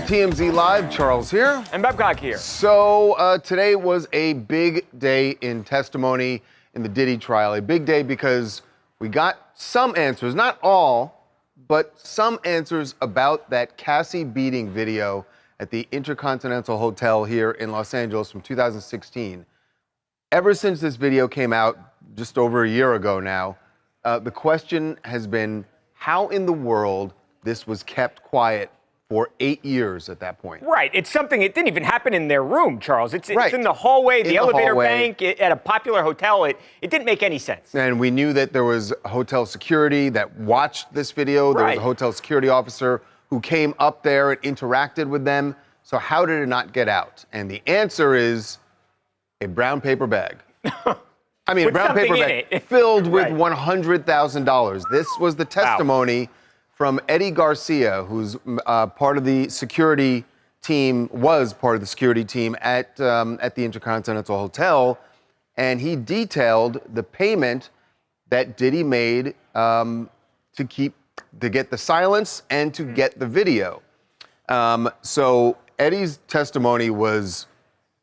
TMZ Live, Charles here. And Babcock here. So today was a big day in testimony in the Diddy trial. A big day because we got some answers, not all, but some answers about that Cassie beating video at the Intercontinental Hotel here in Los Angeles from 2016. Ever since this video came out just over a year ago now, the question has been how in the world this was kept quiet for 8 years at that point. Right. It's something, it didn't even happen in their room, Charles. It's in the hallway, the elevator bank, at a popular hotel. It didn't make any sense. And we knew that there was hotel security that watched this video. There was a hotel security officer who came up there and interacted with them. So how did it not get out? And the answer is a brown paper bag. I mean, a brown paper bag filled with $100,000. This was the testimony from Eddie Garcia, who's part of the security team, was part of the security team at the Intercontinental Hotel, and he detailed the payment that Diddy made to get the silence and to get the video. So Eddie's testimony was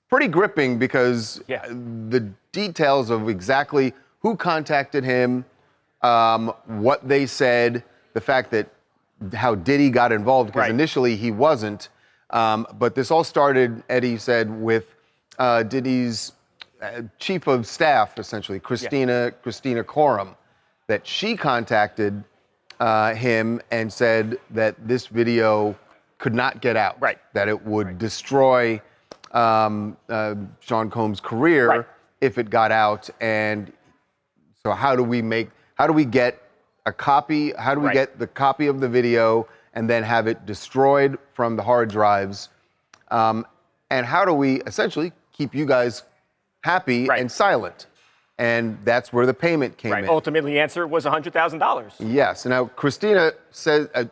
pretty gripping because the details of exactly who contacted him, what they said, the fact that how Diddy got involved, because initially he wasn't. But this all started, Eddie said, with Diddy's chief of staff, essentially, Christina Coram, that she contacted him and said that this video could not get out, that it would destroy Sean Combs' career if it got out. And so how do we get a copy? How do we get the copy of the video and then have it destroyed from the hard drives? And how do we essentially keep you guys happy and silent? And that's where the payment came in. Ultimately, the answer was $100,000. Yes. Now,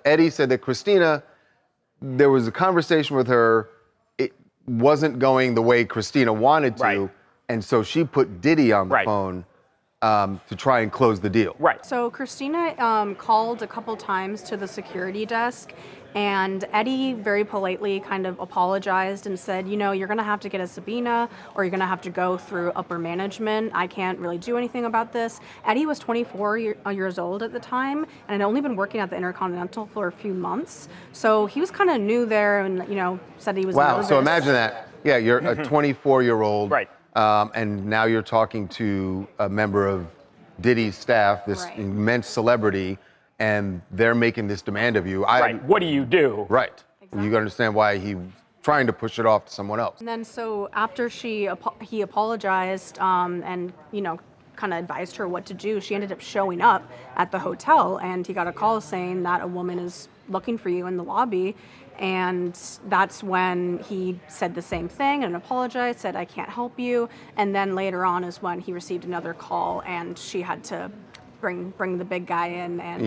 Eddie said that Christina, there was a conversation with her. It wasn't going the way Christina wanted to. And so she put Diddy on the phone to try and close the deal. So Christina called a couple times to the security desk, and Eddie very politely kind of apologized and said, you know, you're going to have to get a subpoena or you're going to have to go through upper management. I can't really do anything about this. Eddie was 24 years old at the time and had only been working at the Intercontinental for a few months. So he was kind of new there and, you know, said he was nervous. So imagine that. Yeah, you're a 24-year-old. And now you're talking to a member of Diddy's staff, this immense celebrity, and they're making this demand of you. What do you do? Exactly. You understand why he's trying to push it off to someone else. And then so after he apologized and, you know, kind of advised her what to do, she ended up showing up at the hotel, and he got a call saying that a woman is looking for you in the lobby. And that's when he said the same thing and apologized, said, I can't help you. And then later on is when he received another call and she had to bring the big guy in. And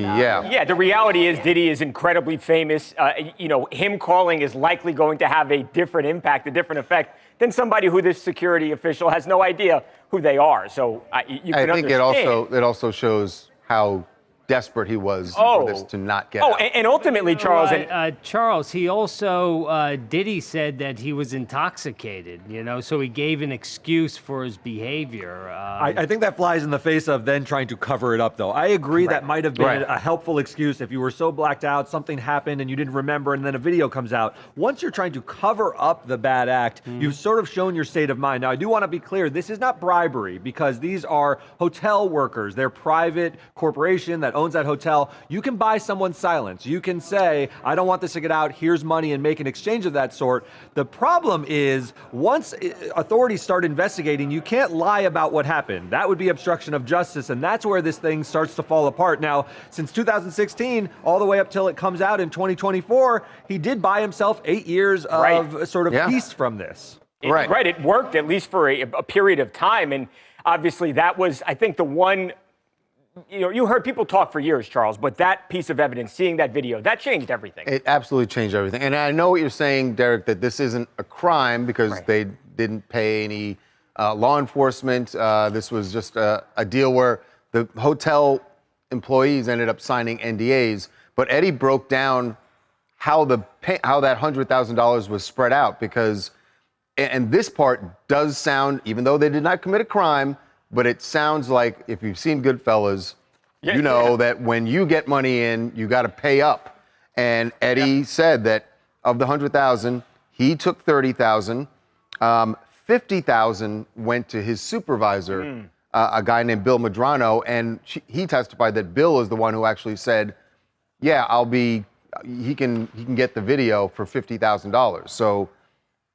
the reality is Diddy is incredibly famous. You know, him calling is likely going to have a different impact, a different effect than somebody who this security official has no idea who they are. So you can understand. it also shows how desperate he was for this to not get out. And ultimately, Charles... Charles, he also, Diddy said that he was intoxicated, you know, so he gave an excuse for his behavior. I think that flies in the face of then trying to cover it up, though. I agree that might have been a helpful excuse if you were so blacked out, something happened and you didn't remember, and then a video comes out. Once you're trying to cover up the bad act, you've sort of shown your state of mind. Now, I do want to be clear, this is not bribery, because these are hotel workers. They're private corporation that owns that hotel. You can buy someone's silence. You can say, I don't want this to get out, here's money, and make an exchange of that sort. The problem is, once authorities start investigating, you can't lie about what happened. That would be obstruction of justice, and that's where this thing starts to fall apart. Now, since 2016, all the way up till it comes out in 2024, he did buy himself 8 years of sort of peace from this. It worked, at least for a period of time, and obviously that was, I think, the one... You know, you heard people talk for years, Charles, but that piece of evidence, seeing that video, that changed everything. It absolutely changed everything. And I know what you're saying, Derek, that this isn't a crime because they didn't pay any law enforcement. This was just a deal where the hotel employees ended up signing NDAs. But Eddie broke down how that $100,000 was spread out, because, and this part does sound, even though they did not commit a crime, but it sounds like, if you've seen Goodfellas, you know that when you get money in, you got to pay up. And Eddie said that of the 100,000, he took 30,000. 50,000 went to his supervisor, a guy named Bill Madrano, and he testified that Bill is the one who actually said, "Yeah, he can get the video for $50,000." So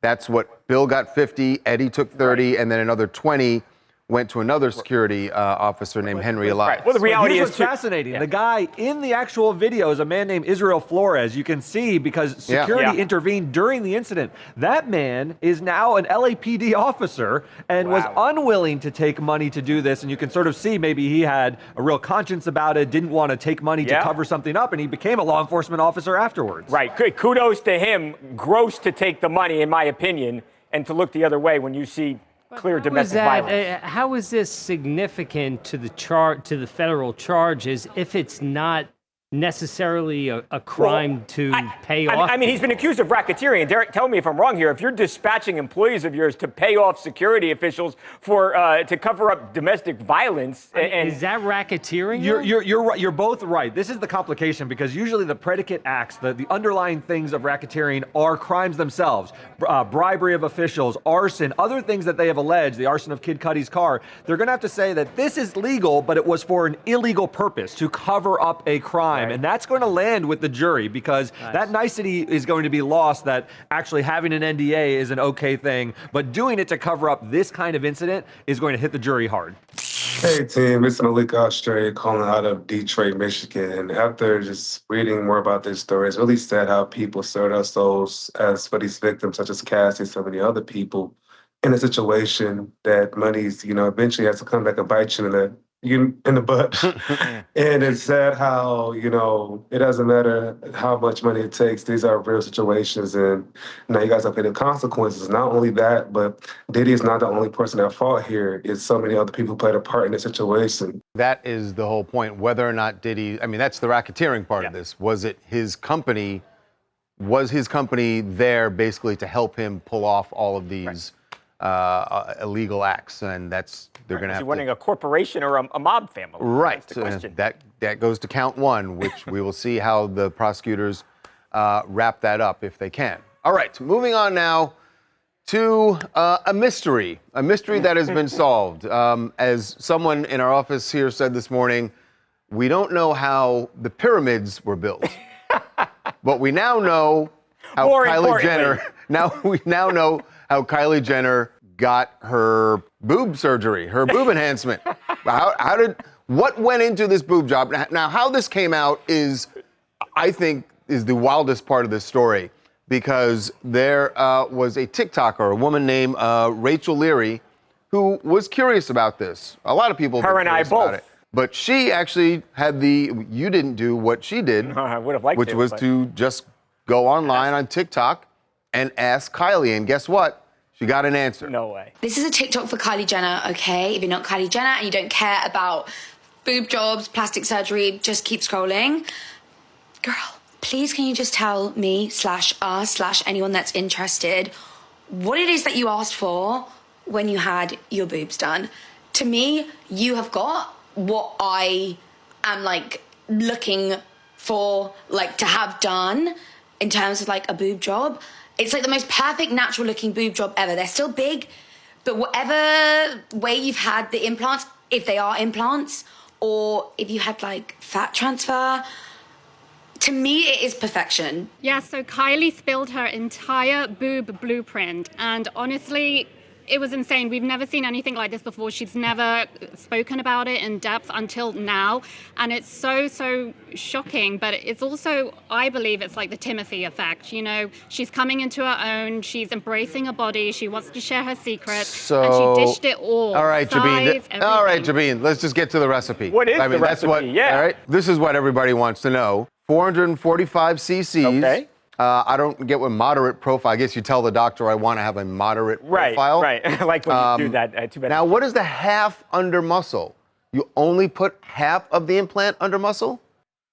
that's what Bill got 50, Eddie took 30, and then another 20 went to another security officer named Henry Elias. Well, the reality is fascinating. Yeah. The guy in the actual video is a man named Israel Flores. You can see because security intervened during the incident. That man is now an LAPD officer and was unwilling to take money to do this. And you can sort of see maybe he had a real conscience about it, didn't want to take money to cover something up, and he became a law enforcement officer afterwards. Right. Kudos to him. Gross to take the money, in my opinion, and to look the other way when you see clear domestic violence. How is this significant to the federal charges if it's not necessarily a crime to pay off? I mean, he's been accused of racketeering. Derek, tell me if I'm wrong here. If you're dispatching employees of yours to pay off security officials for to cover up domestic violence, is that racketeering? You're right. You're both right. This is the complication, because usually the predicate acts, the underlying things of racketeering, are crimes themselves: bribery of officials, arson, other things that they have alleged. The arson of Kid Cudi's car. They're going to have to say that this is legal, but it was for an illegal purpose, to cover up a crime. And that's going to land with the jury, because that nicety is going to be lost, that actually having an NDA is an okay thing, but doing it to cover up this kind of incident is going to hit the jury hard. Hey team, it's Malik Australia calling out of Detroit, Michigan. And after just reading more about this story, it's really sad how people sold their souls as for these victims, such as Cassie and so many other people, in a situation that money's, eventually has to come back and bite you in the butt. And it's sad how, it doesn't matter how much money it takes. These are real situations, and now you guys are paying the consequences. Not only that, but Diddy is not the only person at fault here. It's so many other people who played a part in this situation. That is the whole point. Whether or not Diddy, that's the racketeering part of this. Was it his company? Was his company there basically to help him pull off all of these illegal acts? And they're going to have to. Running a corporation or a mob family? Right. That's the question. That goes to count one, which we will see how the prosecutors wrap that up if they can. All right, moving on now to a mystery that has been solved. As someone in our office here said this morning, we don't know how the pyramids were built, but we now know how Kylie Jenner. We now know how Kylie Jenner got her boob surgery, her boob enhancement. What went into this boob job? Now, how this came out I think, is the wildest part of this story, because there was a TikToker, a woman named Rachel Leary, who was curious about this. A lot of people her and I both. About it. But she actually had you didn't do what she did, I would have liked which was to just go online on TikTok and ask Kylie, and guess what? She got an answer. No way. This is a TikTok for Kylie Jenner, okay? If you're not Kylie Jenner and you don't care about boob jobs, plastic surgery, just keep scrolling. Girl, please can you just tell me /us/ anyone that's interested what it is that you asked for when you had your boobs done? To me, you have got what I am looking for to have done in terms of a boob job. It's the most perfect natural looking boob job ever. They're still big, but whatever way you've had the implants, if they are implants, or if you had fat transfer, to me it is perfection. Yeah, so Kylie spilled her entire boob blueprint, and honestly, it was insane. We've never seen anything like this before. She's never spoken about it in depth until now. And it's so shocking. But it's also, I believe it's the Timothy effect. She's coming into her own. She's embracing her body. She wants to share her secrets. And she dished it all. All right, Jabeen. All right, Jabeen. Let's just get to the recipe. What is the recipe? All right. This is what everybody wants to know. 445 cc's. Okay. I don't get what moderate profile. I guess you tell the doctor I want to have a moderate profile. Right. I like when you do that. Too bad. Now, what is the half under muscle? You only put half of the implant under muscle?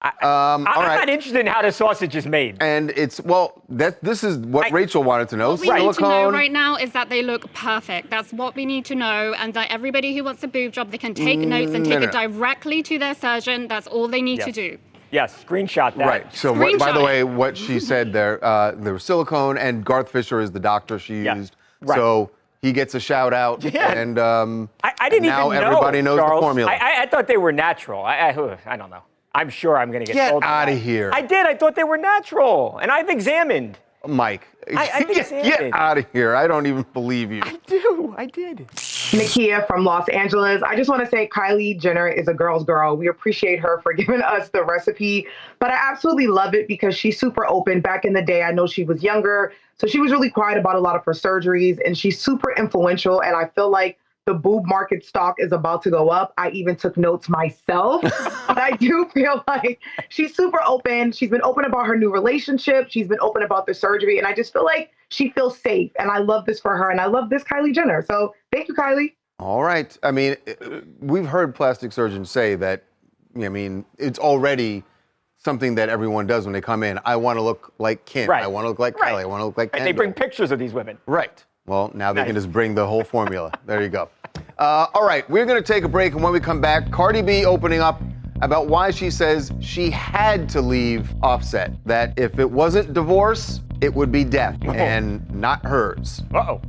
I'm all right. not interested in how the sausage is made. And this is what Rachel wanted to know. What we need to know right now is that they look perfect. That's what we need to know. And that everybody who wants a boob job, they can take notes and take it directly to their surgeon. That's all they need to do. Yes, screenshot that. Right. So, by the way, what she said there was silicone, and Garth Fisher is the doctor she used. Right. So he gets a shout out. Yeah. And I didn't now even know. Everybody knows Charles. the formula. I thought they were natural. I don't know. I'm sure I'm going to get told. Get out of here. I did. I thought they were natural, and I've examined. Mike, I've examined. Get out of here. I don't even believe you. I do. I did. Nakia from Los Angeles. I just want to say Kylie Jenner is a girl's girl. We appreciate her for giving us the recipe, but I absolutely love it because she's super open. Back in the day, I know she was younger, so she was really quiet about a lot of her surgeries, and she's super influential, and I feel like the boob market stock is about to go up. I even took notes myself, but I do feel like she's super open. She's been open about her new relationship. She's been open about the surgery, and I just feel like she feels safe, and I love this for her, and I love this Kylie Jenner. So thank you, Kylie. All right. I mean, we've heard plastic surgeons say that, I mean, it's already something that everyone does when they come in. I want to look like Kim. Right. I want to look like Kylie. I want to look like Kendall. They bring pictures of these women. Right. Well, now they can just bring the whole formula. There you go. All right, we're going to take a break, and when we come back, Cardi B opening up about why she says she had to leave Offset, that if it wasn't divorce, it would be death, and not hers. Uh-oh.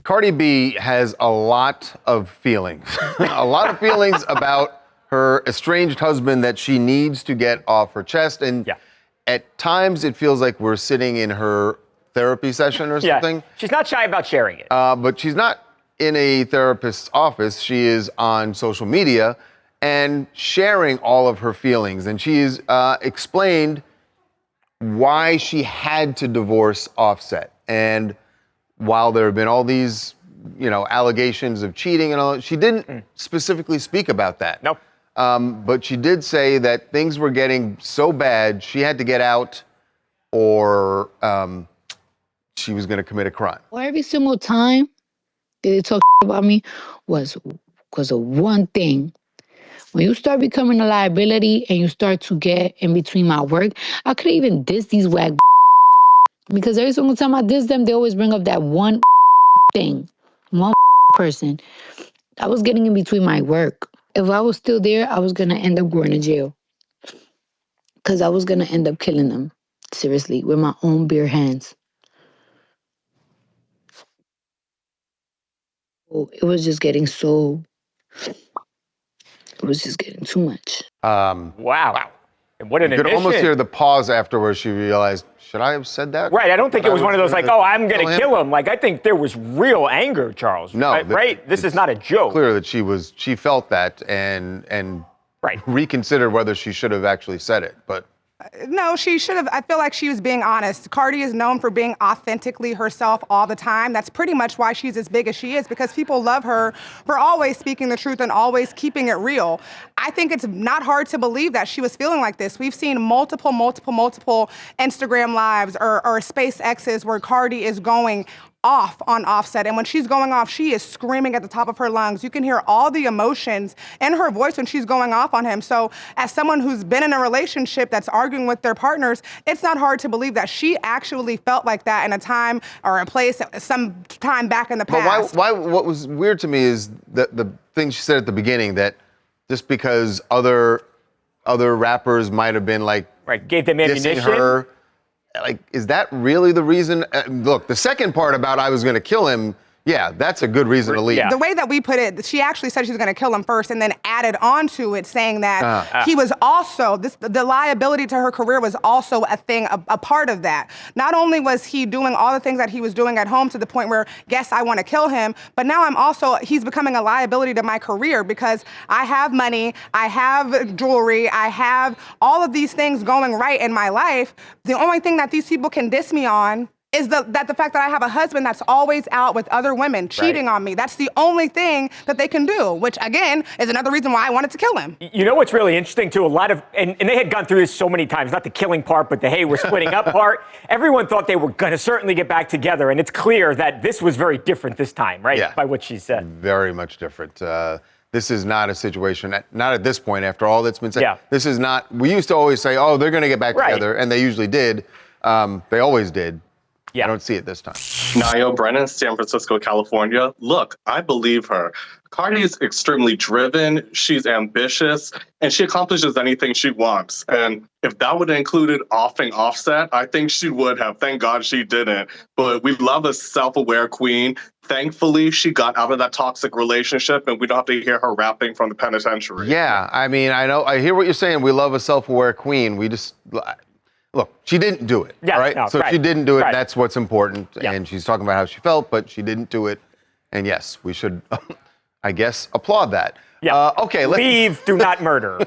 Cardi B has a lot of feelings. A lot of feelings about her estranged husband that she needs to get off her chest. And at times it feels like we're sitting in her therapy session or something. She's not shy about sharing it. But she's not in a therapist's office. She is on social media and sharing all of her feelings. And she's explained why she had to divorce Offset. And while there have been all these, allegations of cheating and all, she didn't specifically speak about that. Nope. But she did say that things were getting so bad, she had to get out or she was going to commit a crime. Well, every single time that they talk about me was because of one thing. When you start becoming a liability and you start to get in between my work, I could even diss these whack because every single time I diss them, they always bring up that one thing, one person. I was getting in between my work. If I was still there, I was going to end up going to jail because I was going to end up killing them, seriously, with my own bare hands. It was just getting too much. Wow. And what an You could admission. almost hear the pause afterwards. She realized, should I have said that? Right, I don't think it was one of those like, I'm going to kill him. Like, I think there was real anger, Charles. No. Right? This is not a joke. Clear that she felt that and reconsidered whether she should have actually said it. But no, she should have. I feel like she was being honest. Cardi is known for being authentically herself all the time. That's pretty much why she's as big as she is, because people love her for always speaking the truth and always keeping it real. I think it's not hard to believe that she was feeling like this. We've seen multiple Instagram lives or SpaceX's where Cardi is going off on Offset. And when she's going off, she is screaming at the top of her lungs. You can hear all the emotions in her voice when she's going off on him. So as someone who's been in a relationship that's arguing with their partners, it's not hard to believe that she actually felt like that in a time or a place some time back in the past. But what was weird to me is the thing she said at the beginning, that just because other rappers might have been like gave them ammunition. Her, like, is that really the reason? Look, the second part about I was going to kill him, yeah, that's a good reason to leave. The way that we put it, she actually said she was going to kill him first and then added on to it saying that he was also, the liability to her career was also a thing, a part of that. Not only was he doing all the things that he was doing at home to the point where, yes, I want to kill him, but now he's becoming a liability to my career because I have money, I have jewelry, I have all of these things going right in my life. The only thing that these people can diss me on is the fact that I have a husband that's always out with other women, cheating on me. That's the only thing that they can do, which again is another reason why I wanted to kill him. You know what's really interesting too? A lot of, and they had gone through this so many times, not the killing part, but the, hey, we're splitting up part. Everyone thought they were going to certainly get back together. And it's clear that this was very different this time, right? Yeah. By what she said. Very much different. This is not a situation, not at this point, after all that's been said. Yeah. This is not, we used to always say, oh, they're going to get back together. And they usually did. They always did. Yeah. I don't see it this time. Niall Brennan, San Francisco, California. Look, I believe her. Cardi is extremely driven, she's ambitious, and she accomplishes anything she wants. And if that would have included offing Offset, I think she would have. Thank God she didn't. But we love a self-aware queen. Thankfully, she got out of that toxic relationship, and we don't have to hear her rapping from the penitentiary. Yeah, I mean, I hear what you're saying. We love a self-aware queen. We just... Look, she didn't do it, Yeah, right? no, So right, she didn't do it. right. That's what's important. Yeah. And she's talking about how she felt, but she didn't do it. And yes, we should, I guess, applaud that. Yeah. Okay. Leave, do not murder.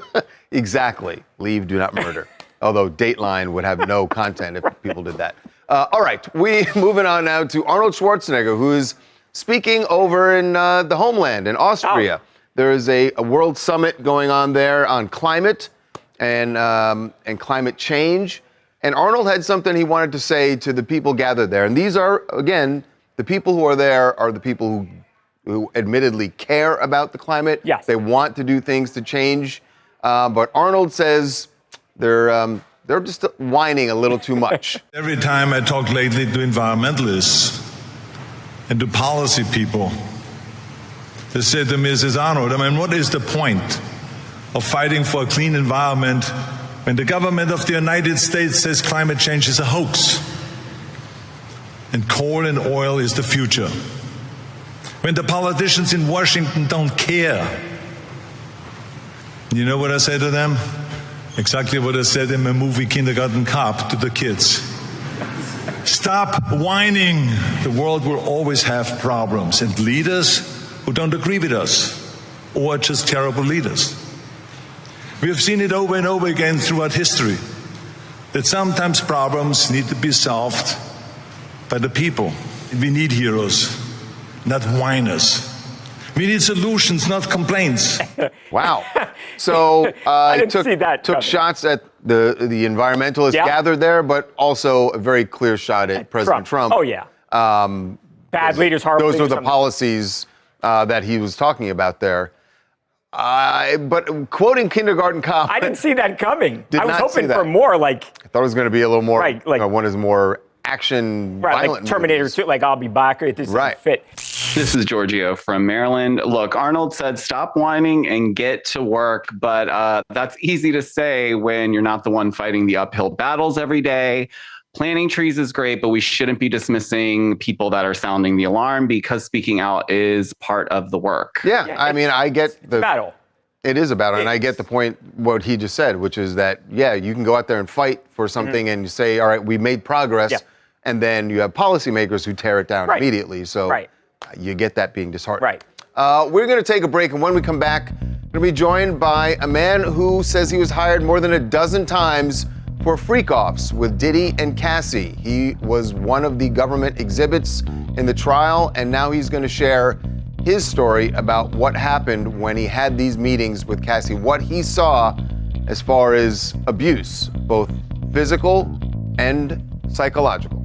Exactly. Leave, do not murder. Although Dateline would have no content if people did that. All right. Moving on now to Arnold Schwarzenegger, who is speaking over in the homeland in Austria. There is a world summit going on there on climate and climate change. And Arnold had something he wanted to say to the people gathered there. And these are, again, the people who are there are the people who admittedly care about the climate. Yes. They want to do things to change. But Arnold says they're just whining a little too much. Every time I talk lately to environmentalists and to policy people, they say to me, Mrs. Arnold, I mean, what is the point of fighting for a clean environment when the government of the United States says climate change is a hoax and coal and oil is the future? When the politicians in Washington don't care. You know what I say to them? Exactly what I said in my movie Kindergarten Cop to the kids. Stop whining. The world will always have problems and leaders who don't agree with us or just terrible leaders. We have seen it over and over again throughout history, that sometimes problems need to be solved by the people. We need heroes, not whiners. We need solutions, not complaints. Wow. So I didn't see that took coming. shots at the environmentalists gathered there, but also a very clear shot at President Trump. Oh, yeah. Bad leaders, horrible Those were leaders, the policies that he was talking about there. But quoting Kindergarten Cop, I didn't see that coming. Did I was not see hoping that. for more, like... I thought it was going to be a little more, Right, like- one is more action, Right, violent like Terminator movies. 2, like I'll be back. It doesn't fit. This is Giorgio from Maryland. Look, Arnold said stop whining and get to work, but that's easy to say when you're not the one fighting the uphill battles every day. Planting trees is great, but we shouldn't be dismissing people that are sounding the alarm because speaking out is part of the work. Yeah, I mean, I get the battle. It is a battle, and I get the point, what he just said, which is that, yeah, you can go out there and fight for something and you say, all right, we made progress, and then you have policymakers who tear it down immediately. So you get that being disheartening. We're going to take a break, and when we come back, we're going to be joined by a man who says he was hired more than a dozen times for freak-offs with Diddy and Cassie. He was one of the government exhibits in the trial, and now he's going to share his story about what happened when he had these meetings with Cassie, what he saw as far as abuse, both physical and psychological.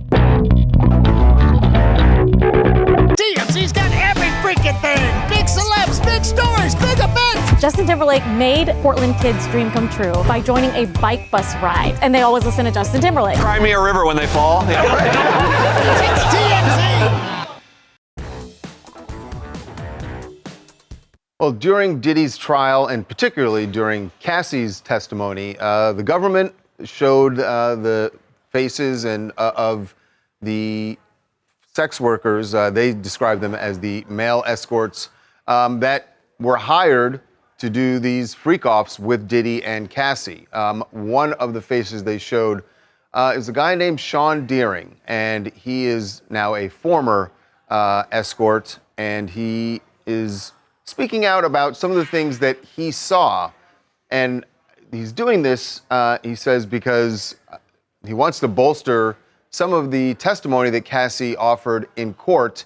TMZ's got every freaking thing. Big celebs, big stories, big events. Justin Timberlake made Portland kids' dream come true by joining a bike bus ride. And they always listen to Justin Timberlake. Cry me a river when they fall. It's TMZ. Well, during Diddy's trial, and particularly during Cassie's testimony, the government showed the faces of the sex workers. They described them as the male escorts that were hired to do these freak-offs with Diddy and Cassie. One of the faces they showed is a guy named Shawn Daring, and he is now a former escort, and he is speaking out about some of the things that he saw. And he's doing this, he says, because he wants to bolster some of the testimony that Cassie offered in court.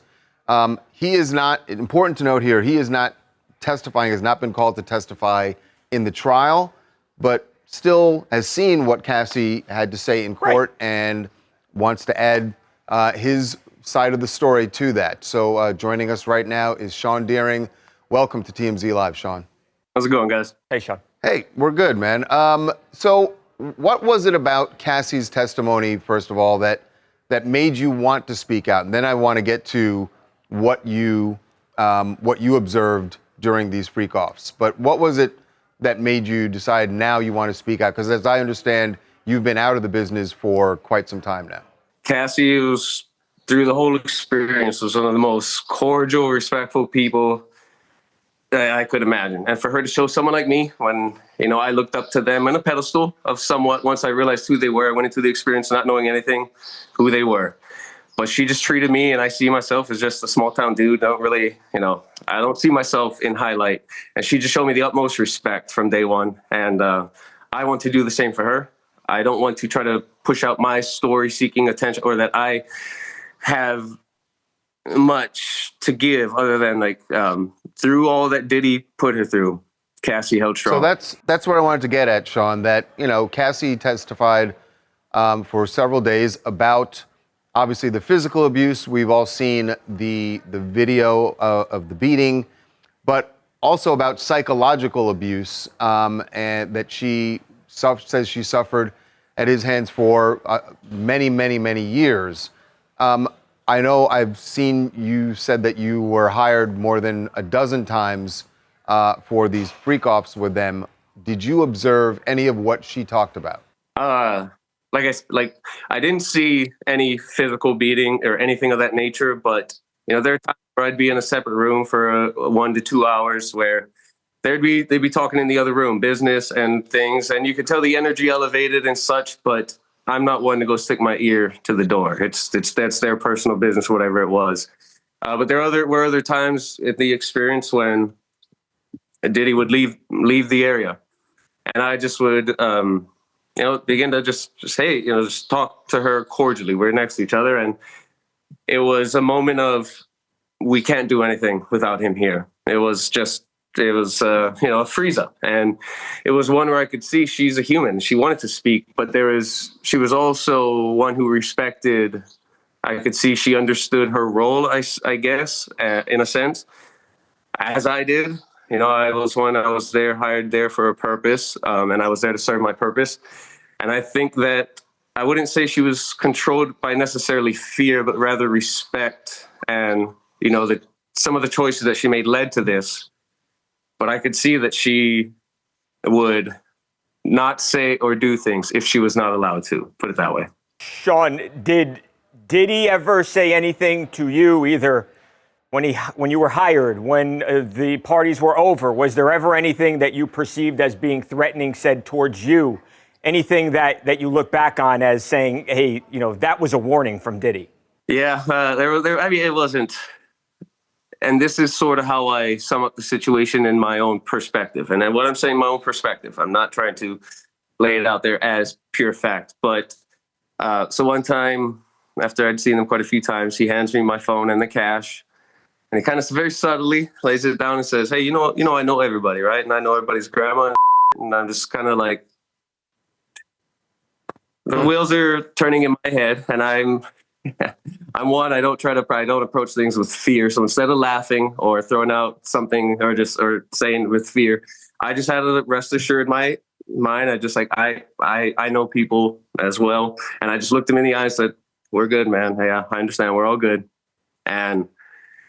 He is not, important to note here, he is not testifying, has not been called to testify in the trial, but still has seen what Cassie had to say in court and wants to add his side of the story to that. So joining us right now is Shawn Daring. Welcome to TMZ Live, Shawn. How's it going, guys? Hey, Shawn. Hey, we're good, man. So what was it about Cassie's testimony, first of all, that made you want to speak out? And then I want to get to what you observed during these freak-offs. But what was it that made you decide now you want to speak out? Because as I understand, you've been out of the business for quite some time now. Cassie was, through the whole experience, was one of the most cordial, respectful people that I could imagine. And for her to show someone like me, when, I looked up to them on a pedestal of somewhat, once I realized who they were, I went into the experience not knowing anything, who they were. But she just treated me, and I see myself as just a small town dude. Don't really, I don't see myself in highlight. And she just showed me the utmost respect from day one. And I want to do the same for her. I don't want to try to push out my story seeking attention, or that I have much to give other than through all that Diddy put her through, Cassie held strong. So that's what I wanted to get at, Shawn, that, Cassie testified for several days about obviously the physical abuse. We've all seen the video of the beating, but also about psychological abuse, and that she says she suffered at his hands for many, many, many years. I know I've seen you said that you were hired more than a dozen times for these freak-offs with them. Did you observe any of what she talked about? I didn't see any physical beating or anything of that nature, but there are times where I'd be in a separate room for 1 to 2 hours where they'd be talking in the other room, business and things, and you could tell the energy elevated and such, but I'm not one to go stick my ear to the door. That's their personal business, whatever it was. But there were other times in the experience when Diddy would leave the area, and I just would begin to just hey, just talk to her cordially. We're next to each other, and it was a moment of, we can't do anything without him here. It was a freeze up, and it was one where I could see she's a human. She wanted to speak, but she was also one who respected. I could see she understood her role, I guess, in a sense, as I did. I was hired there for a purpose, and I was there to serve my purpose. And I think that I wouldn't say she was controlled by necessarily fear, but rather respect. And, some of the choices that she made led to this. But I could see that she would not say or do things if she was not allowed to, put it that way. Shawn, did he ever say anything to you, either when you were hired, when the parties were over? Was there ever anything that you perceived as being threatening said towards you? Anything that you look back on as saying, hey, that was a warning from Diddy? Yeah, it wasn't. And this is sort of how I sum up the situation in my own perspective. And then what I'm saying, my own perspective, I'm not trying to lay it out there as pure fact. But so one time, after I'd seen him quite a few times, he hands me my phone and the cash. And he kind of very subtly lays it down and says, hey, I know everybody, right? And I know everybody's grandma. And I'm just kind of like, the wheels are turning in my head, and I don't approach things with fear. So instead of laughing or throwing out something or saying with fear, I just had to rest assured my mind. I know people as well. And I just looked him in the eye and said, we're good, man. Hey, I understand. We're all good. And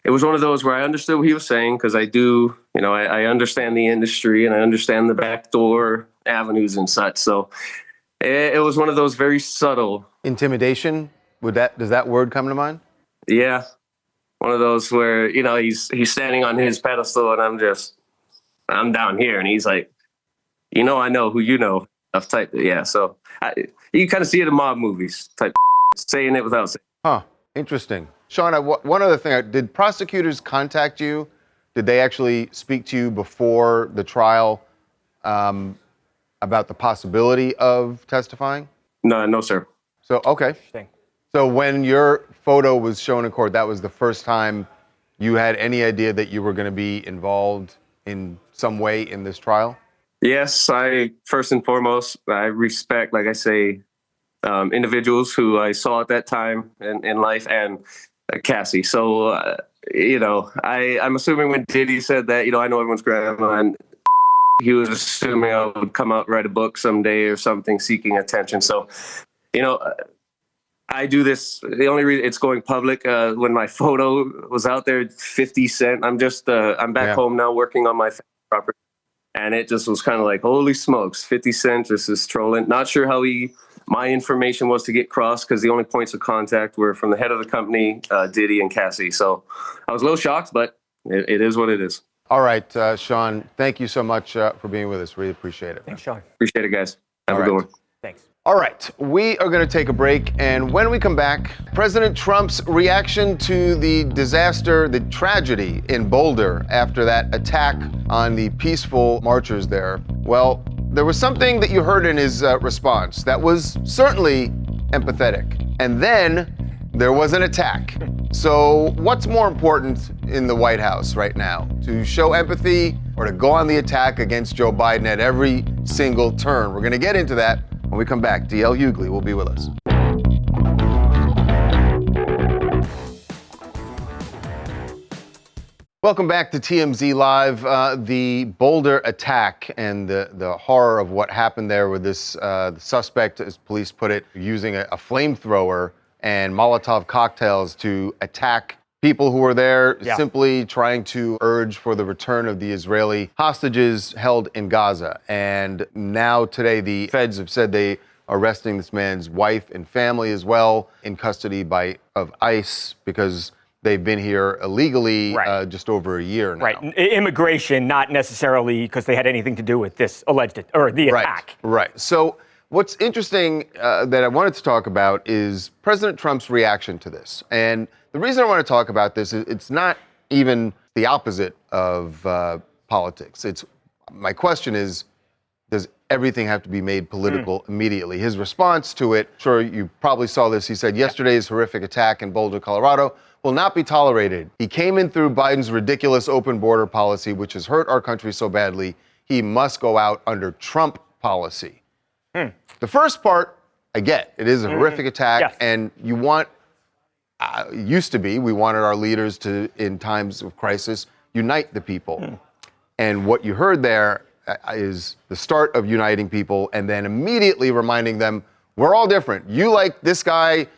it was one of those where I understood what he was saying, because I do, I understand the industry and I understand the backdoor avenues and such. So it was one of those very subtle. Intimidation? Does that word come to mind? Yeah. One of those where, he's standing on his pedestal and I'm down here, and he's like, I know who you know. I've typed it. Yeah. So you kind of see it in mob movies, type saying it without saying. Huh. Interesting. Shawn, one other thing. Did prosecutors contact you? Did they actually speak to you before the trial about the possibility of testifying? No, sir. So, okay. So when your photo was shown in court, that was the first time you had any idea that you were going to be involved in some way in this trial? Yes, first and foremost, I respect, like I say, individuals who I saw at that time in life, and Cassie. So, I'm assuming when Diddy said that, I know everyone's grandma, and he was assuming I would come out and write a book someday or something seeking attention. So, I do this. The only reason it's going public, when my photo was out there, 50 Cent. I'm back home now working on my property. And it just was kind of like, holy smokes, 50 Cent just is trolling. Not sure how my information was to get crossed, because the only points of contact were from the head of the company, Diddy and Cassie. So I was a little shocked, but it is what it is. All right, Shawn, thank you so much for being with us. Really appreciate it. Thanks, Shawn. Appreciate it, guys. Have a good one. Thanks. All right, we are going to take a break, and when we come back, President Trump's reaction to the disaster, the tragedy in Boulder after that attack on the peaceful marchers there. Well, there was something that you heard in his response that was certainly empathetic, and then there was an attack. So what's more important in the White House right now, to show empathy or to go on the attack against Joe Biden at every single turn? We're going to get into that when we come back. DL Hugley will be with us. Welcome back to TMZ Live. The Boulder attack and the horror of what happened there with this the suspect, as police put it, using a flamethrower and Molotov cocktails to attack people who were there, simply trying to urge for the return of the Israeli hostages held in Gaza. And now today, the feds have said they are arresting this man's wife and family as well, in custody of ICE, because they've been here illegally just over a year now. Right. Immigration, not necessarily because they had anything to do with this alleged, or the attack. Right. So what's interesting that I wanted to talk about is President Trump's reaction to this. And the reason I want to talk about this is it's not even the opposite of politics. My question is, does everything have to be made political immediately? His response to it, sure, you probably saw this. He said, yesterday's horrific attack in Boulder, Colorado will not be tolerated. He came in through Biden's ridiculous open border policy, which has hurt our country so badly. He must go out under Trump policy. The first part, I get. It is a horrific attack, and you want, used to be, we wanted our leaders to, in times of crisis, unite the people. And what you heard there is the start of uniting people, and then immediately reminding them, we're all different. You like this guy,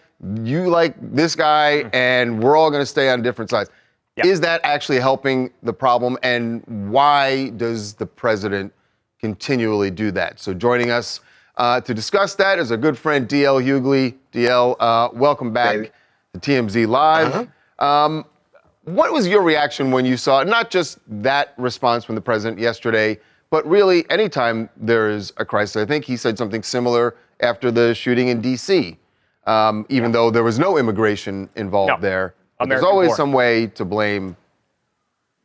you like this guy, and we're all going to stay on different sides. Is that actually helping the problem, and why does the president continually do that? So joining us to discuss that is our good friend DL Hugley. DL, welcome back to TMZ Live. What was your reaction when you saw not just that response from the president yesterday, but really anytime there is a crisis? I think he said something similar after the shooting in D.C., even though there was no immigration involved there. But there's always some way to blame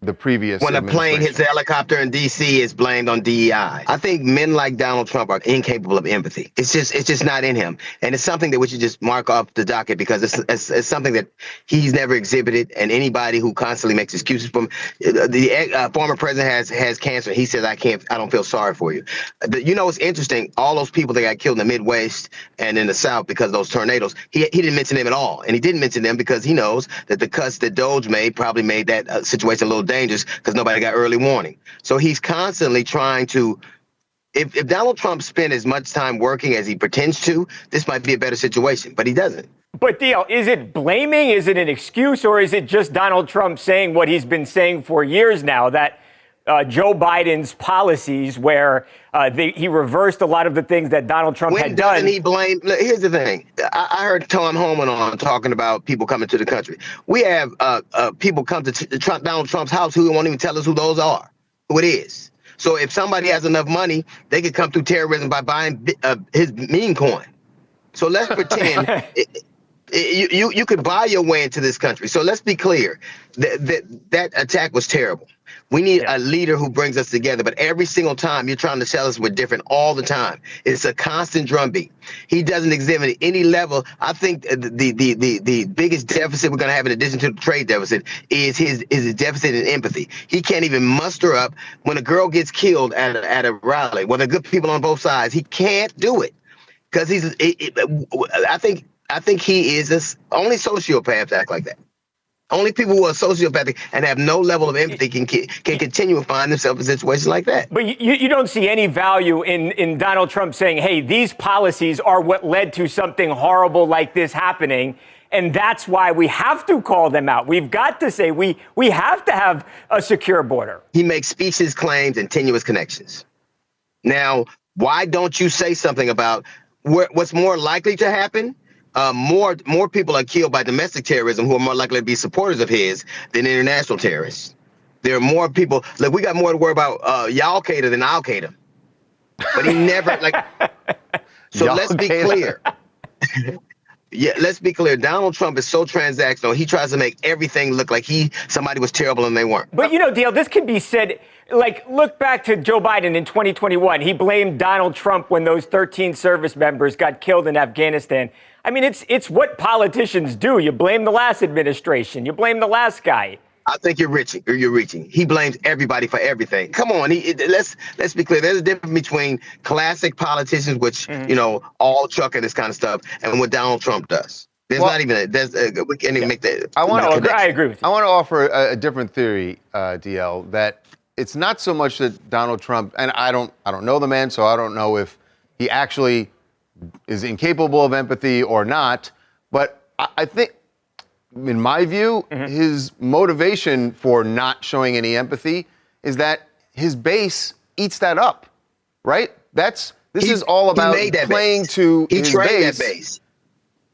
the previous when a plane hits a helicopter in D.C., it's blamed on DEI. I think men like Donald Trump are incapable of empathy. It's just not in him, and it's something that we should just mark off the docket, because it's something that he's never exhibited. And anybody who constantly makes excuses for him, the former president has cancer. He says, I don't feel sorry for you. It's interesting. All those people that got killed in the Midwest and in the South because of those tornadoes, he didn't mention them at all, and he didn't mention them because he knows that the cuts that Doge made probably made that situation a little dangerous, because nobody got early warning. So he's constantly trying to, if Donald Trump spent as much time working as he pretends to, this might be a better situation, but he doesn't. But DL, is it blaming? Is it an excuse? Or is it just Donald Trump saying what he's been saying for years now, that Joe Biden's policies, where he reversed a lot of the things that Donald Trump had done? Doesn't he blame? Look, here's the thing. I heard Tom Homan on talking about people coming to the country. We have people come to Donald Trump's house who won't even tell us who those are, who it is. So if somebody has enough money, they could come through terrorism by buying his meme coin. So let's pretend. You could buy your way into this country. So let's be clear. That attack was terrible. We need a leader who brings us together. But every single time you're trying to tell us we're different all the time. It's a constant drumbeat. He doesn't exhibit any level. I think the biggest deficit we're going to have in addition to the trade deficit is his deficit in empathy. He can't even muster up when a girl gets killed at a rally. When there are good people on both sides, he can't do it because I think he is only sociopaths act like that. Only people who are sociopathic and have no level of empathy can continue to find themselves in situations like that. But you don't see any value in Donald Trump saying, hey, these policies are what led to something horrible like this happening. And that's why we have to call them out. We've got to say we have to have a secure border. He makes speeches, claims, and tenuous connections. Now, why don't you say something about what's more likely to happen? More people are killed by domestic terrorism who are more likely to be supporters of his than international terrorists. There are more people. Look, we got more to worry about Al-Qaeda than Al-Qaeda. But he never So let's be clear. Yeah, let's be clear. Donald Trump is so transactional. He tries to make everything look like somebody was terrible and they weren't. But Dale, this can be said. Like, look back to Joe Biden in 2021. He blamed Donald Trump when those 13 service members got killed in Afghanistan. I mean, it's what politicians do. You blame the last administration. You blame the last guy. I think you're reaching. He blames everybody for everything. Come on, let's be clear. There's a difference between classic politicians, which all truck and this kind of stuff, and what Donald Trump does. There's not even we can't even make that. I agree with you. I want to offer a different theory, DL, that it's not so much that Donald Trump, and I don't know the man, so I don't know if he actually is incapable of empathy or not, but I think, in my view, his motivation for not showing any empathy is that his base eats that up, right? This is all about playing to his base.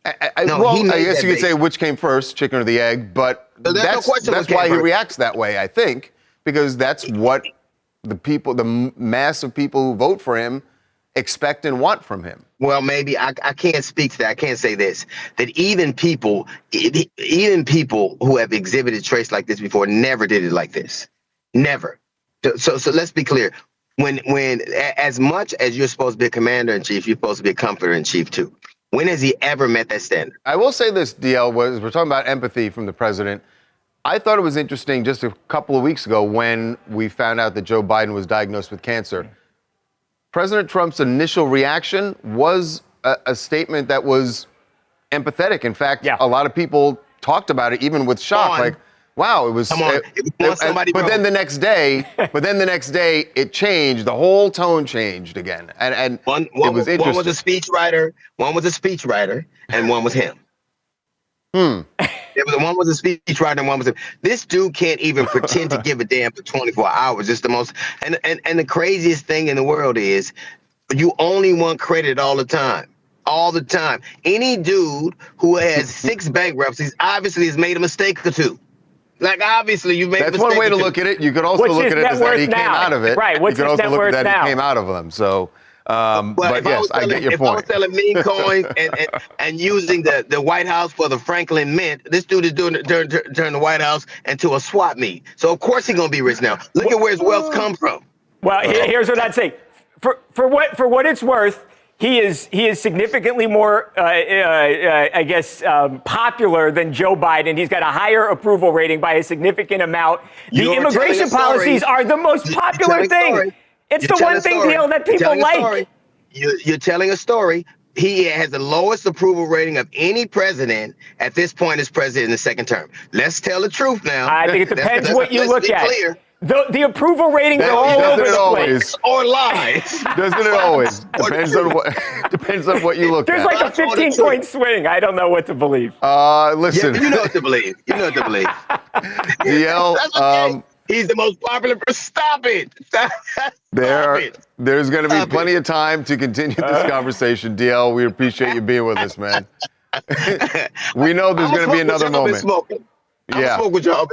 I guess you could say which came first, chicken or the egg, but that's why he reacts that way, I think, because that's what the mass of people who vote for him expect and want from him. Well, maybe I can't speak to that. I can't say this, that even people who have exhibited traits like this before never did it like this. Never. So let's be clear. When as much as you're supposed to be a commander-in-chief, you're supposed to be a comforter-in-chief too. When has he ever met that standard? I will say this, DL, we're talking about empathy from the president. I thought it was interesting just a couple of weeks ago when we found out that Joe Biden was diagnosed with cancer. President Trump's initial reaction was a statement that was empathetic. In fact, a lot of people talked about it, even with shock, like, wow, it was. But then the next day, it changed. The whole tone changed again, and it was interesting. One was a speechwriter, and one was him. One was a speechwriter and one was this dude can't even pretend to give a damn for 24 hours. It's the most and the craziest thing in the world is you only want credit all the time. All the time. Any dude who has 6 bankruptcies obviously has made a mistake or two. Like, obviously, you made a mistake. That's one way to look at it. You could also look at it as that he came out of it. Right. What's you could his also look at that now? He came out of them. So. But yes, I get your point. If I was selling meme coins and using the White House for the Franklin Mint, this dude is turn the White House into a swap meet. So of course he's gonna be rich now. Look at where his wealth come from. Well, here's what I'd say. For what it's worth, he is significantly more, popular than Joe Biden. He's got a higher approval rating by a significant amount. The immigration policies are the most popular thing. It's the one thing, Deal, that people like. You're telling a story. He has the lowest approval rating of any president at this point as president in the second term. Let's tell the truth now. I think it depends what you look at. Clear. The approval ratings are all over the place. Or lies. Doesn't it always? Depends on what you look at. There's like a 15-point swing. I don't know what to believe. Listen. Yeah, you know what to believe. DL, he's the most popular person. Stop it. There's going to be plenty of time to continue this conversation, DL. We appreciate you being with us, man. We know there's going to be another moment. Yeah. Smoke with y'all.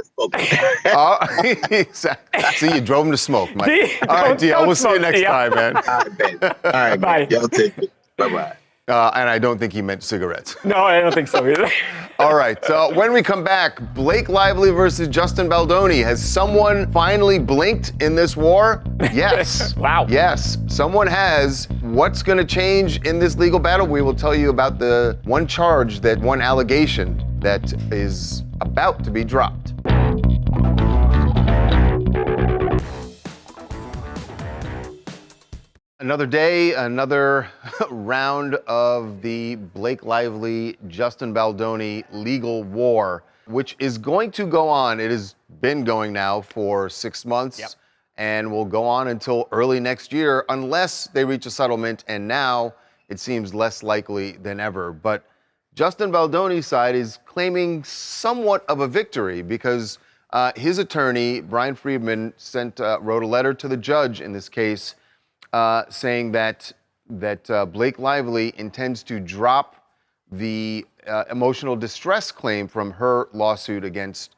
Exactly. See, you drove him to smoke, Mike. All right, DL. We'll see you next time, man. All right, baby. All right, bye. Y'all take it. Bye-bye. And I don't think he meant cigarettes. No, I don't think so either. All right, when we come back, Blake Lively versus Justin Baldoni. Has someone finally blinked in this war? Yes. Wow. Yes, someone has. What's going to change in this legal battle? We will tell you about the one allegation that is about to be dropped. Another day, another round of the Blake Lively, Justin Baldoni legal war, which is going to go on. It has been going now for 6 months and will go on until early next year unless they reach a settlement, and now it seems less likely than ever. But Justin Baldoni's side is claiming somewhat of a victory because his attorney, Brian Friedman, wrote a letter to the judge in this case saying that Blake Lively intends to drop the emotional distress claim from her lawsuit against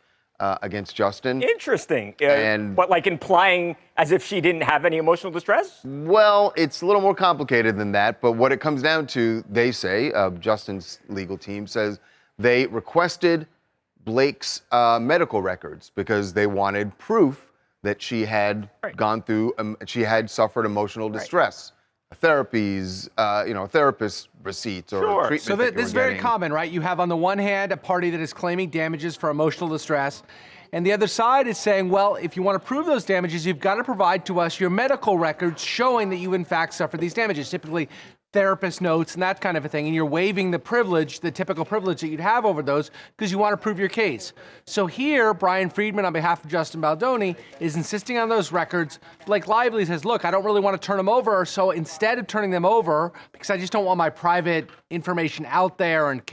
Justin. Interesting. And but like implying as if she didn't have any emotional distress? Well, it's a little more complicated than that, but what it comes down to, they say, Justin's legal team says they requested Blake's medical records because they wanted proof that she had gone through, she had suffered emotional distress. Therapies, therapist receipts or treatment. So this is very common, right? You have on the one hand a party that is claiming damages for emotional distress, and the other side is saying, well, if you want to prove those damages, you've got to provide to us your medical records showing that you in fact suffered these damages, typically therapist notes and that kind of a thing, and you're waiving the privilege, the typical privilege that you'd have over those because you want to prove your case. So here, Brian Friedman, on behalf of Justin Baldoni, is insisting on those records. Blake Lively says, look, I don't really want to turn them over, so instead of turning them over, because I just don't want my private information out there and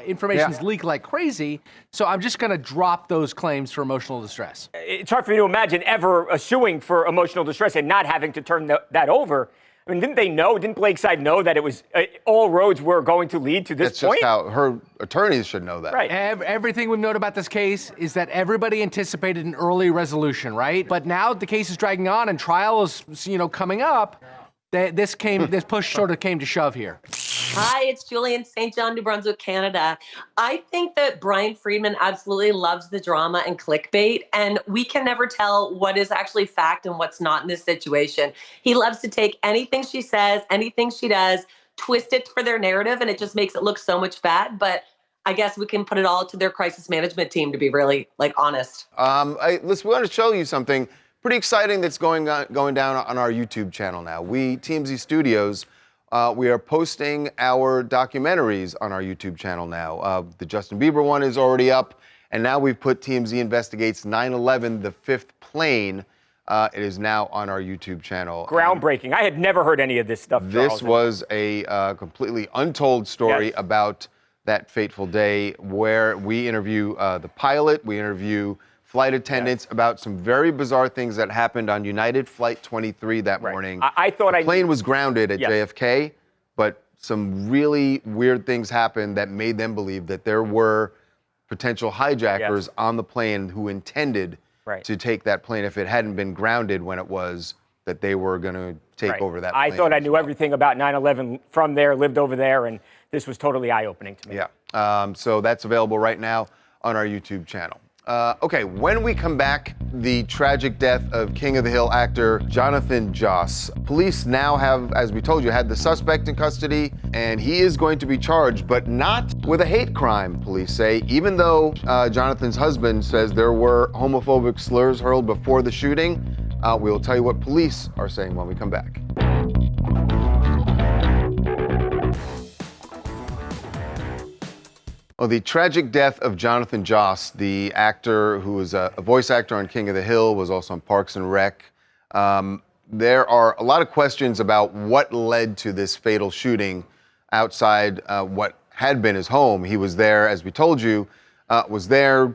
information's leaked like crazy, so I'm just going to drop those claims for emotional distress. It's hard for me to imagine ever suing for emotional distress and not having to turn that over. I mean, didn't Blake's side know that it was all roads were going to lead to this point? That's just how her attorneys should know that. Right. Everything we've known about this case is that everybody anticipated an early resolution, right? But now the case is dragging on and trial is, coming up. This push sort of came to shove here. Hi, it's Julie in St. John, New Brunswick, Canada. I think that Brian Friedman absolutely loves the drama and clickbait, and we can never tell what is actually fact and what's not in this situation. He loves to take anything she says, anything she does, twist it for their narrative, and it just makes it look so much bad. But I guess we can put it all to their crisis management team, to be really honest. Listen, we want to show you something pretty exciting that's going down on our YouTube channel now. TMZ Studios, we are posting our documentaries on our YouTube channel now. The Justin Bieber one is already up, and now we've put TMZ Investigates 9/11, the fifth plane. It is now on our YouTube channel. Groundbreaking. I had never heard any of this stuff, Charles. This was a completely untold story about that fateful day, where we interview the pilot, we interview flight attendants about some very bizarre things that happened on United Flight 23 that morning. I thought the plane was grounded at JFK, but some really weird things happened that made them believe that there were potential hijackers on the plane who intended to take that plane if it hadn't been grounded when it was, that they were going to take over that plane. I thought I knew everything about 9/11 from there, lived over there, and this was totally eye-opening to me. Yeah, so that's available right now on our YouTube channel. Okay, when we come back, the tragic death of King of the Hill actor Jonathan Joss. Police now have, as we told you, had the suspect in custody, and he is going to be charged, but not with a hate crime, police say, even though Jonathan's husband says there were homophobic slurs hurled before the shooting. We will tell you what police are saying when we come back. Well, the tragic death of Jonathan Joss, the actor who was a voice actor on King of the Hill, was also on Parks and Rec. There are a lot of questions about what led to this fatal shooting outside what had been his home. He was there, as we told you, was there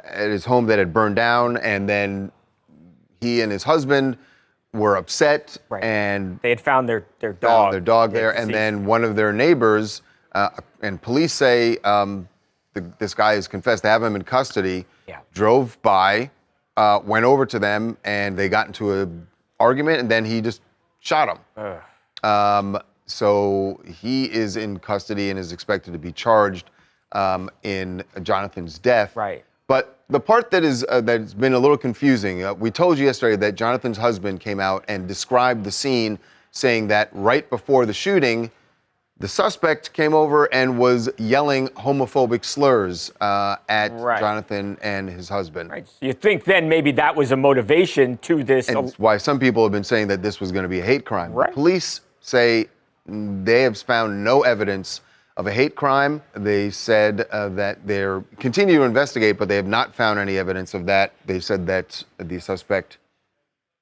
at his home that had burned down, and then he and his husband were upset, and they had found their dog. There, and then one of their neighbors, and police say this guy has confessed to have him in custody, drove by, went over to them, and they got into an argument, and then he just shot him. So he is in custody and is expected to be charged in Jonathan's death. Right. But the part that is that's been a little confusing, we told you yesterday that Jonathan's husband came out and described the scene, saying that right before the shooting, the suspect came over and was yelling homophobic slurs at Jonathan and his husband. Right. So you think then maybe that was a motivation to this? And it's why some people have been saying that this was going to be a hate crime. Right. The police say they have found no evidence of a hate crime. They said that they're continue to investigate, but they have not found any evidence of that. They said that the suspect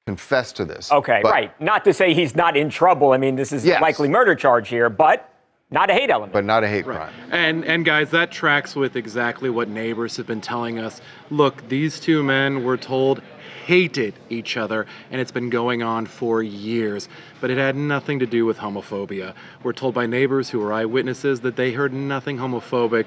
confessed to this. Okay, but, right. Not to say he's not in trouble. I mean, this is likely murder charge here, but not a hate element. But not a hate crime. And guys, that tracks with exactly what neighbors have been telling us. Look, these two men were told hated each other, and it's been going on for years. But it had nothing to do with homophobia. We're told by neighbors who were eyewitnesses that they heard nothing homophobic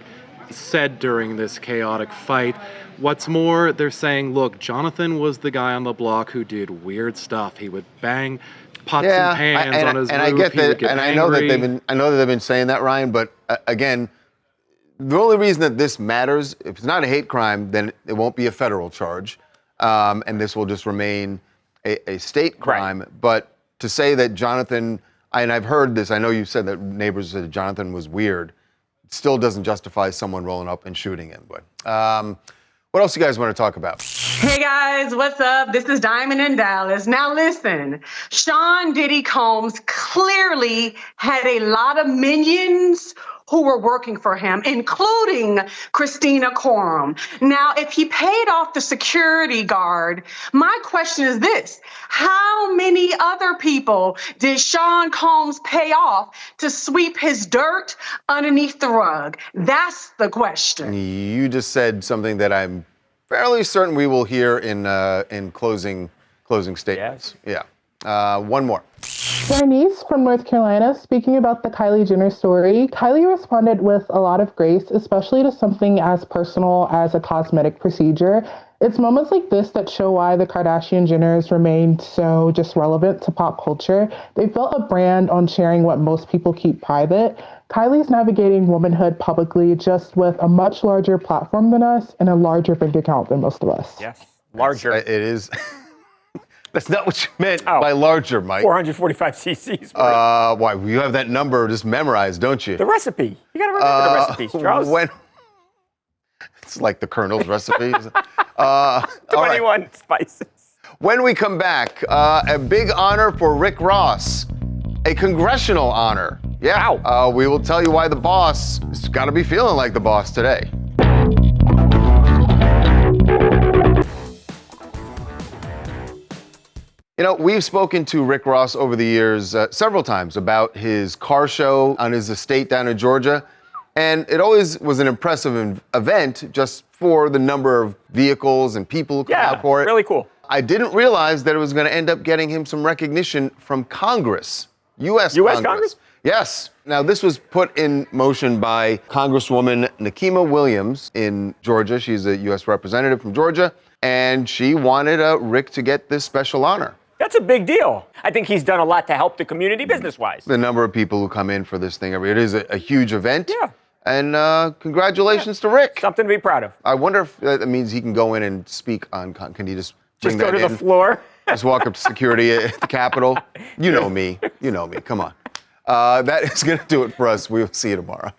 said during this chaotic fight. What's more, they're saying, look, Jonathan was the guy on the block who did weird stuff. He would bang pots and pans on his roof. I get that, and I know that angry. I know that they've been saying that, Ryan. But again, the only reason that this matters, if it's not a hate crime, then it won't be a federal charge, and this will just remain a state crime. Right. But to say that Jonathan, and I've heard this, I know you said that neighbors said Jonathan was weird. It still doesn't justify someone rolling up and shooting him. But what else you guys want to talk about? Hey guys, what's up? This is Diamond in Dallas. Now listen, Shawn Diddy Combs clearly had a lot of minions who were working for him, including Christina Coram. Now, if he paid off the security guard, my question is this: how many other people did Shawn Combs pay off to sweep his dirt underneath the rug? That's the question. You just said something that I'm fairly certain we will hear in closing statements. Yes. Yeah. One more. Bernice from North Carolina, speaking about the Kylie Jenner story. Kylie responded with a lot of grace, especially to something as personal as a cosmetic procedure. It's moments like this that show why the Kardashian Jenners remained so just relevant to pop culture. They built a brand on sharing what most people keep private. Kylie's navigating womanhood publicly, just with a much larger platform than us and a larger bank account than most of us. Yes, larger. It is. That's not what you meant by larger, Mike. 445 cc's. Why? You have that number just memorized, don't you? The recipe. You got to remember the recipes, Charles. It's like the Colonel's recipe. 21 spices. When we come back, a big honor for Rick Ross, a congressional honor. Yeah. Wow. We will tell you why the boss has got to be feeling like the boss today. You know, we've spoken to Rick Ross over the years several times about his car show on his estate down in Georgia. And it always was an impressive event just for the number of vehicles and people who come out for it. Really cool. I didn't realize that it was going to end up getting him some recognition from Congress, U.S. Congress. Yes. Now, this was put in motion by Congresswoman Nikema Williams in Georgia. She's a U.S. representative from Georgia, and she wanted Rick to get this special honor. That's a big deal. I think he's done a lot to help the community business-wise. The number of people who come in for this thing, it is a huge event. Yeah. And congratulations to Rick. Something to be proud of. I wonder if that means he can go in and speak on, can he just bring go that to in? the floor? Just walk up to security at the Capitol. You know me. Come on. That is going to do it for us. We'll see you tomorrow.